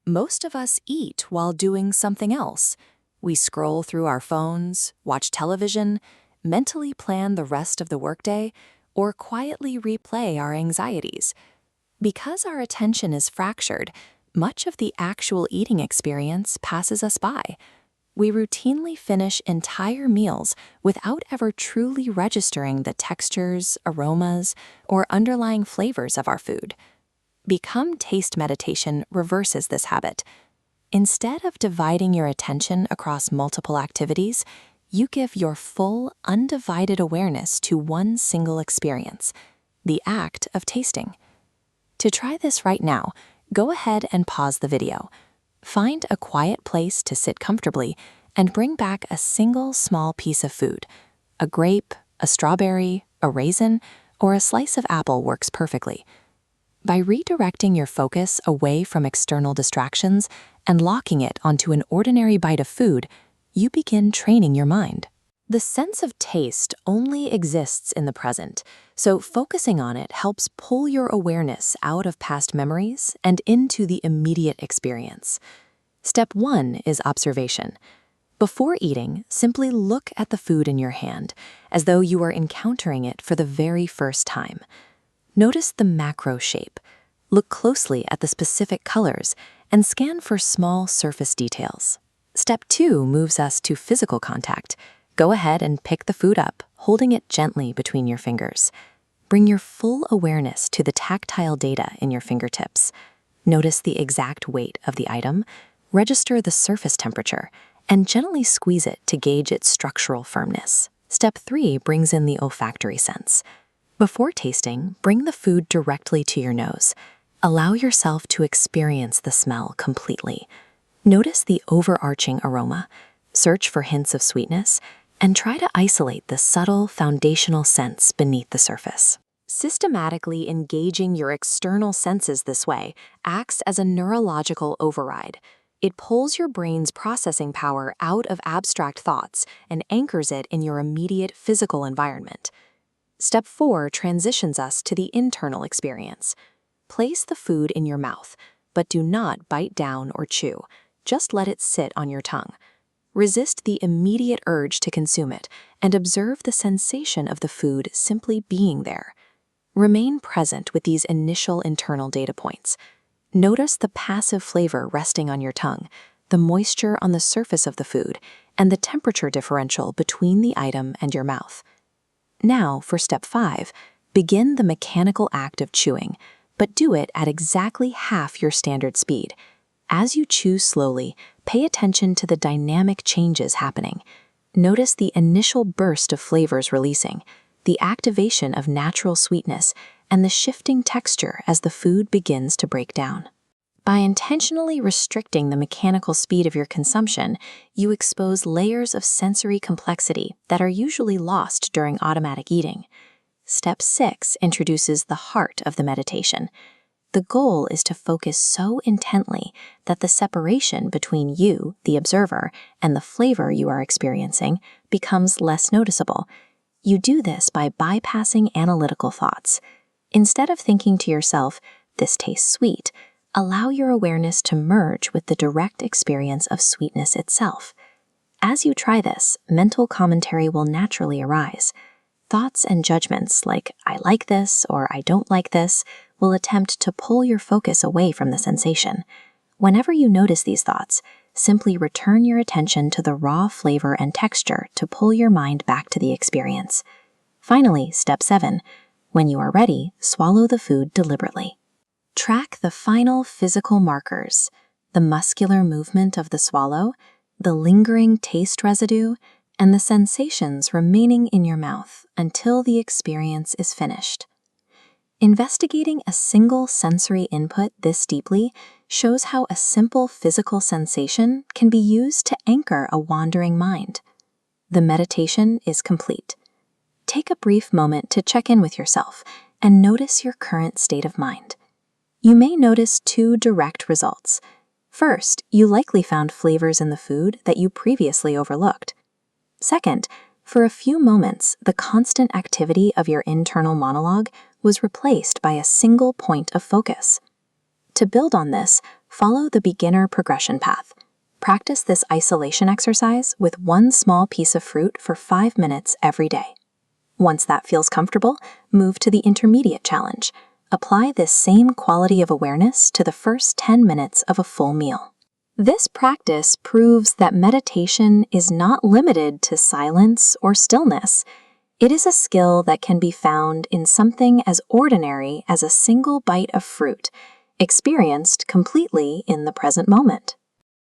Most of us eat while doing something else. We scroll through our phones, watch television, mentally plan the rest of the workday, or quietly replay our anxieties. Because our attention is fractured, much of the actual eating experience passes us by. We routinely finish entire meals without ever truly registering the textures, aromas, or underlying flavors of our food. Become Taste Meditation reverses this habit. Instead of dividing your attention across multiple activities, you give your full, undivided awareness to one single experience, the act of tasting. To try this right now, go ahead and pause the video. Find a quiet place to sit comfortably and bring back a single small piece of food. A grape, a strawberry, a raisin, or a slice of apple works perfectly. By redirecting your focus away from external distractions and locking it onto an ordinary bite of food, you begin training your mind. The sense of taste only exists in the present, so focusing on it helps pull your awareness out of past memories and into the immediate experience. Step 1 is observation. Before eating, simply look at the food in your hand, as though you are encountering it for the very first time. Notice the macro shape. Look closely at the specific colors and scan for small surface details. Step 2 moves us to physical contact. Go ahead and pick the food up, holding it gently between your fingers. Bring your full awareness to the tactile data in your fingertips. Notice the exact weight of the item, register the surface temperature, and gently squeeze it to gauge its structural firmness. Step 3 brings in the olfactory sense. Before tasting, bring the food directly to your nose. Allow yourself to experience the smell completely. Notice the overarching aroma, search for hints of sweetness, and try to isolate the subtle foundational scents beneath the surface. Systematically engaging your external senses this way acts as a neurological override. It pulls your brain's processing power out of abstract thoughts and anchors it in your immediate physical environment. Step 4 transitions us to the internal experience. Place the food in your mouth, but do not bite down or chew. Just let it sit on your tongue. Resist the immediate urge to consume it and observe the sensation of the food simply being there. Remain present with these initial internal data points. Notice the passive flavor resting on your tongue, the moisture on the surface of the food, and the temperature differential between the item and your mouth. Now, for step 5, begin the mechanical act of chewing, but do it at exactly half your standard speed. As you chew slowly, pay attention to the dynamic changes happening. Notice the initial burst of flavors releasing, the activation of natural sweetness, and the shifting texture as the food begins to break down. By intentionally restricting the mechanical speed of your consumption, you expose layers of sensory complexity that are usually lost during automatic eating. Step 6 introduces the heart of the meditation. The goal is to focus so intently that the separation between you, the observer, and the flavor you are experiencing becomes less noticeable. You do this by bypassing analytical thoughts. Instead of thinking to yourself, "This tastes sweet," allow your awareness to merge with the direct experience of sweetness itself. As you try this, mental commentary will naturally arise. Thoughts and judgments like "I like this" or "I don't like this" will attempt to pull your focus away from the sensation. Whenever you notice these thoughts, simply return your attention to the raw flavor and texture to pull your mind back to the experience. Finally, step 7. When you are ready, swallow the food deliberately. Track the final physical markers, the muscular movement of the swallow, the lingering taste residue, and the sensations remaining in your mouth until the experience is finished. Investigating a single sensory input this deeply shows how a simple physical sensation can be used to anchor a wandering mind. The meditation is complete. Take a brief moment to check in with yourself and notice your current state of mind. You may notice 2 direct results. First, you likely found flavors in the food that you previously overlooked. Second, for a few moments, the constant activity of your internal monologue was replaced by a single point of focus. To build on this, Follow the beginner progression path. Practice this isolation exercise with one small piece of fruit for 5 minutes every day. Once that feels comfortable, move to the intermediate challenge. Apply this same quality of awareness to the first 10 minutes of a full meal. This practice proves that meditation is not limited to silence or stillness. It is a skill that can be found in something as ordinary as a single bite of fruit, experienced completely in the present moment.